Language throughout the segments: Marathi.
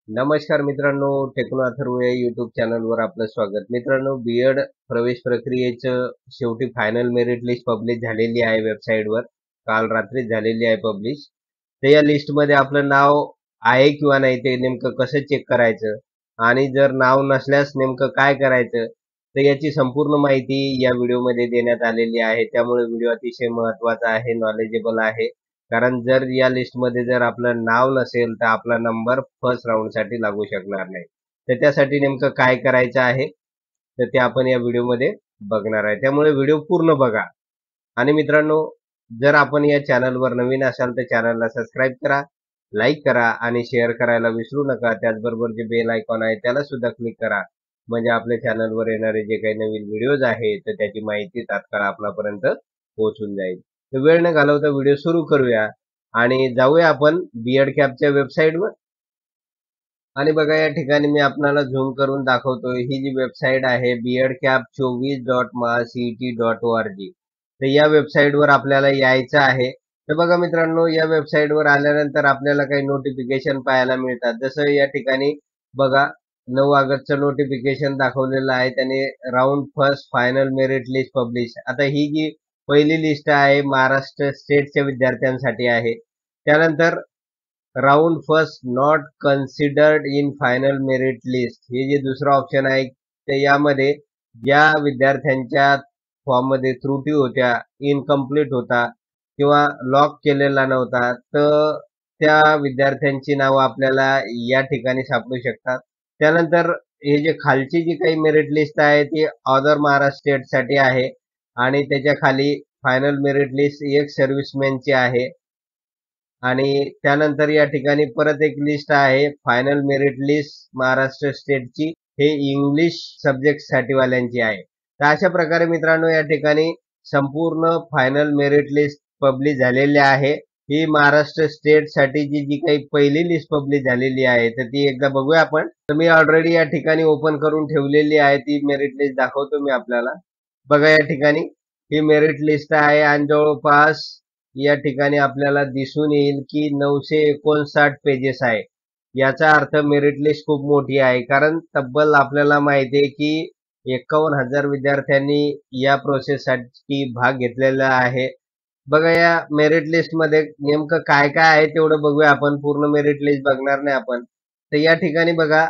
नमस्कार मित्रांनो, टेक्नो अथर्व या यूट्यूब चॅनलवर आपलं स्वागत. मित्रांनो, बीएड प्रवेश प्रक्रियेचं शेवटी फायनल मेरिट लिस्ट पब्लिश झालेली आहे वेबसाईटवर. काल रात्रीच झालेली आहे पब्लिश. तर या लिस्टमध्ये आपलं नाव आहे किंवा नाही ते नेमकं कसं चेक करायचं आणि जर नाव नसल्यास नेमकं काय करायचं, तर याची संपूर्ण माहिती या व्हिडिओमध्ये देण्यात आलेली आहे. त्यामुळे व्हिडिओ अतिशय महत्त्वाचा आहे, नॉलेजेबल आहे. कारण जर या लिस्टमध्ये जर आपलं नाव नसेल तर आपला नंबर फर्स्ट राऊंडसाठी लागू शकणार नाही. तर त्यासाठी नेमकं काय करायचं आहे तर ते आपण या व्हिडिओमध्ये बघणार आहे. त्यामुळे व्हिडिओ पूर्ण बघा. आणि मित्रांनो, जर आपण या चॅनलवर नवीन असाल तर चॅनलला सबस्क्राईब करा, लाईक करा आणि शेअर करायला विसरू नका. त्याचबरोबर जे बेल आयकॉन आहे त्याला सुद्धा क्लिक करा, म्हणजे आपल्या चॅनलवर येणारे जे काही नवीन व्हिडिओज आहेत तर त्याची माहिती तात्काळ आपल्यापर्यंत पोहोचून जाईल. तर वेळ न घालवता व्हिडिओ सुरू करूया आणि जाऊया आपण बीएड कॅपच्या वेबसाईटवर. आणि बघा, या ठिकाणी मी आपल्याला झूम करून दाखवतोय. ही जी वेबसाईट आहे BEDCAP24.MACET.org. तर या वेबसाईटवर आपल्याला यायचं आहे. तर बघा मित्रांनो, या वेबसाईटवर आल्यानंतर आपल्याला काही नोटिफिकेशन पाहायला मिळतात. जसं या ठिकाणी बघा, 9 ऑगस्टचं नोटिफिकेशन दाखवलेलं आहे. त्याने round first final merit list publish. आता ही जी पहिली लिस्ट आहे महाराष्ट्र स्टेटच्या विद्यार्थ्यांसाठी आहे. त्यानंतर round first not considered in final merit list, हे जे दुसरं ऑप्शन आहे ते यामध्ये ज्या विद्यार्थ्यांच्या फॉर्ममध्ये त्रुटी होत्या, इनकम्प्लीट होता किंवा लॉक केलेला नव्हता, तर त्या विद्यार्थ्यांची नावं आपल्याला या ठिकाणी सापडू शकतात. त्यानंतर हे जे खालची जी काही मेरिट लिस्ट आहे ती अदर महाराष्ट्र स्टेटसाठी आहे आणि त्याच्या खाली फायनल मेरिट लिस्ट एक सर्व्हिसमॅनची आहे. आणि त्यानंतर या ठिकाणी परत एक लिस्ट आहे फायनल मेरिट लिस्ट महाराष्ट्र स्टेटची, हे इंग्लिश सब्जेक्टसाठी वाल्यांची आहे. तर अशा प्रकारे मित्रांनो या ठिकाणी संपूर्ण फायनल मेरिट लिस्ट पब्लिश झालेली आहे. ही महाराष्ट्र स्टेटसाठी जी काही पहिली लिस्ट पब्लिश झालेली आहे तर ती एकदा बघूया आपण. तर मी ऑलरेडी या ठिकाणी ओपन करून ठेवलेली आहे, ती मेरिट लिस्ट दाखवतो मी आपल्याला. बघा, या ठिकाणी ही मेरिट लिस्ट आहे आणि जवळपास या ठिकाणी आपल्याला दिसून येईल की 959 पेजेस आहे. याचा अर्थ मेरिट लिस्ट खूप मोठी आहे, कारण तब्बल आपल्याला माहिती आहे की 51,000 विद्यार्थ्यांनी या प्रोसेससाठी भाग घेतलेला आहे. बघा, या मेरिट लिस्टमध्ये नेमकं काय काय आहे तेवढं बघूया आपण. पूर्ण मेरिट लिस्ट बघणार नाही आपण. तर या ठिकाणी बघा,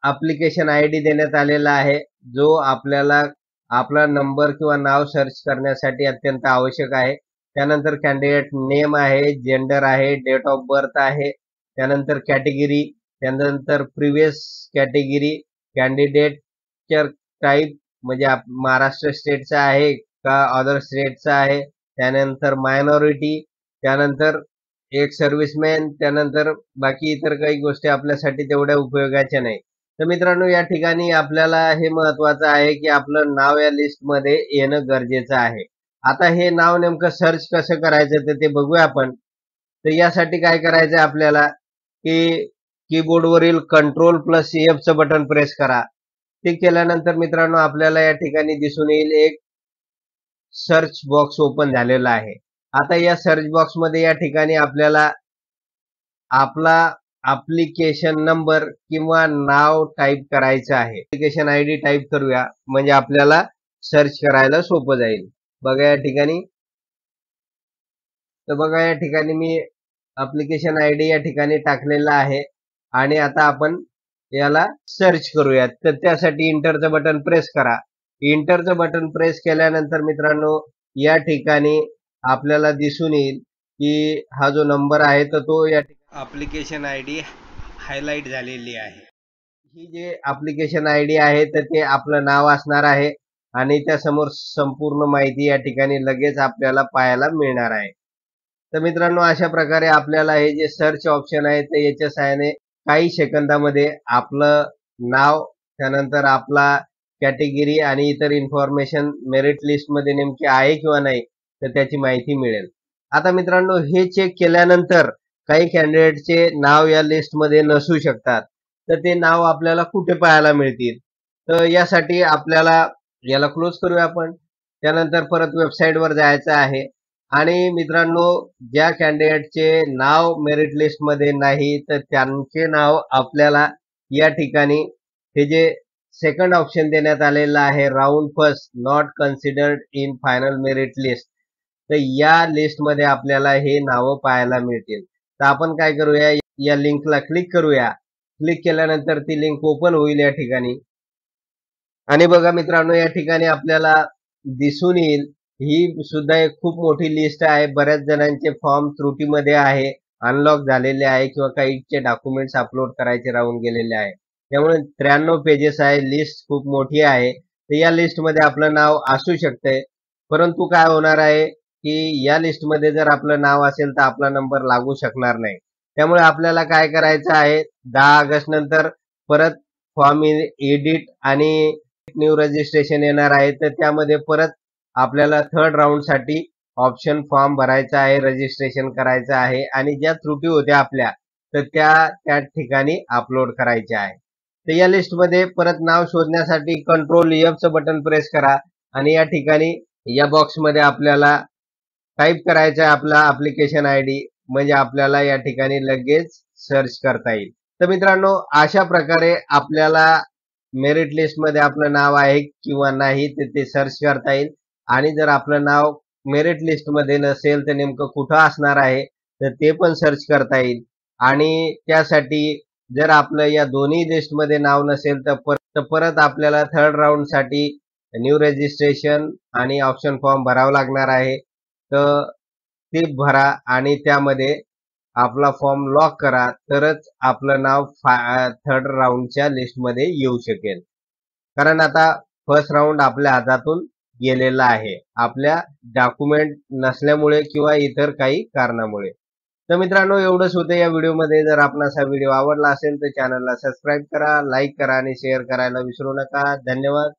ॲप्लिकेशन आयडी देण्यात आलेला आहे, जो आपल्याला आपला नंबर किंवा नाव सर्च करण्यासाठी अत्यंत आवश्यक आहे. त्यानंतर कॅन्डिडेट नेम आहे, जेंडर आहे, डेट ऑफ बर्थ आहे, त्यानंतर कॅटेगरी, त्यानंतर प्रिव्हियस कॅटेगरी, कॅन्डिडेटच्या टाईप म्हणजे महाराष्ट्र स्टेटचा आहे का अदर स्टेटचा आहे, त्यानंतर मायनॉरिटी, त्यानंतर एक सर्व्हिसमॅन, त्यानंतर बाकी इतर काही गोष्टी आपल्यासाठी तेवढ्या उपयोगाच्या नाही. तर मित्रांनो, या ठिकाणी आपल्याला हे महत्वाचं आहे की आपलं नाव या लिस्टमध्ये येणं गरजेचं आहे. आता हे नाव नेमकं सर्च कसं करायचं तर ते बघूया आपण. तर यासाठी काय करायचं आपल्याला की कीबोर्डवरील Ctrl+F बटन प्रेस करा. ते केल्यानंतर मित्रांनो आपल्याला या ठिकाणी दिसून येईल एक सर्च बॉक्स ओपन झालेला आहे. आता या सर्च बॉक्समध्ये या ठिकाणी आपल्याला आपला ॲप्लिकेशन नंबर किंवा नाव टाईप करायचं आहे. ॲप्लिकेशन आयडी टाईप करूया, म्हणजे आपल्याला सर्च करायला सोपं जाईल. बघा या ठिकाणी, तर बघा या ठिकाणी मी ॲप्लिकेशन आयडी या ठिकाणी टाकलेला आहे आणि आता आपण याला सर्च करूयात. तर त्यासाठी इंटरचं बटन प्रेस करा. इंटरचं बटन प्रेस केल्यानंतर मित्रांनो या ठिकाणी आपल्याला दिसून येईल की हा जो नंबर आहे तर तो या ॲप्लिकेशन आयडी हायलाइट झालेली आहे. ही जे ॲप्लिकेशन आयडी आहे तर ते आपलं नाव असणार आहे आणि त्यासमोर संपूर्ण माहिती या ठिकाणी लगेच आपल्याला पाहायला मिळणार आहे. तर मित्रांनो, अशा प्रकारे आपल्याला हे जे सर्च ऑप्शन आहे ते याच्या सहाय्याने काही सेकंदामध्ये आपलं नाव, त्यानंतर आपला कॅटेगरी आणि इतर इन्फॉर्मेशन मेरिट लिस्टमध्ये नेमकी आहे किंवा नाही तर त्याची माहिती मिळेल. आता मित्रांनो, हे चेक केल्यानंतर काही कॅन्डिडेटचे नाव या लिस्टमध्ये नसू शकतात. तर ते नाव आपल्याला कुठे पाहायला मिळतील? तर यासाठी आपल्याला याला क्लोज करूया आपण. त्यानंतर परत वेबसाईटवर जायचं आहे आणि मित्रांनो, ज्या कॅन्डिडेटचे नाव मेरिट लिस्ट मध्ये नाही तर त्यांचे नाव आपल्याला या ठिकाणी हे जे सेकंड ऑप्शन देण्यात आलेलं आहे, round first not considered in final merit list, तर या लिस्टमध्ये आपल्याला हे नावं पाहायला मिळतील. तर आपण काय करूया, या लिंकला क्लिक करूया. क्लिक केल्यानंतर ती लिंक ओपन होईल या ठिकाणी. आणि बघा मित्रांनो, या ठिकाणी आपल्याला दिसून येईल ही सुद्धा एक खूप मोठी लिस्ट आहे. बऱ्याच जणांचे फॉर्म त्रुटीमध्ये आहे, अनलॉक झालेले आहे किंवा काहीचे डॉक्युमेंट्स अपलोड करायचे राहून गेलेले आहे. त्यामुळे 93 पेजेस आहे, लिस्ट खूप मोठी आहे. तर या लिस्टमध्ये आपलं नाव असू शकतंय, परंतु काय होणार आहे की या लिस्टमध्ये जर आपलं नाव असेल तर आपला नंबर लागू शकणार नाही. त्यामुळे आपल्याला काय करायचं आहे, 10 ऑगस्ट नंतर परत फॉर्म एडिट आणि न्यू रजिस्ट्रेशन येणार आहे. तर त्यामध्ये परत आपल्याला थर्ड राऊंड साठी ऑप्शन फॉर्म भरायचा आहे, रजिस्ट्रेशन करायचं आहे आणि ज्या त्रुटी होत्या आपल्या तर त्या ठिकाणी अपलोड करायच्या आहे. तर या लिस्टमध्ये परत नाव शोधण्यासाठी कंट्रोल F बटन प्रेस करा आणि या ठिकाणी या बॉक्समध्ये आपल्याला टाईप करायचा आहे आपला ऍप्लिकेशन आयडी, म्हणजे आपल्याला या ठिकाणी लगेच सर्च करता येईल. तर मित्रांनो, अशा प्रकारे आपल्याला मेरिट लिस्ट मध्ये आपलं नाव आहे किंवा नाही ते सर्च करता येईल. आणि जर आपलं नाव मेरिट लिस्ट मध्ये नसेल तर नेमकं कुठं असणार आहे तर ते पण सर्च करता येईल. आणि त्यासाठी जर आपलं या दोन्ही लिस्ट मध्ये नाव नसेल तर परत आपल्याला थर्ड राऊंड साठी न्यू रजिस्ट्रेशन आणि ऑप्शन फॉर्म भरावा लागणार आहे. तर ते भरा आणि त्यामध्ये आपला फॉर्म लॉक करा, तरच आपलं नाव थर्ड राऊंडच्या लिस्टमध्ये येऊ शकेल. कारण आता फर्स्ट राऊंड आपल्या हातातून गेलेला आहे, आपल्या डॉक्युमेंट नसल्यामुळे किंवा इतर काही कारणामुळे. तर मित्रांनो, एवढंच होतं या व्हिडिओमध्ये. जर आपणास हा व्हिडिओ आवडला असेल तर चॅनलला सबस्क्राईब करा, लाईक करा आणि शेअर करायला विसरू नका. धन्यवाद.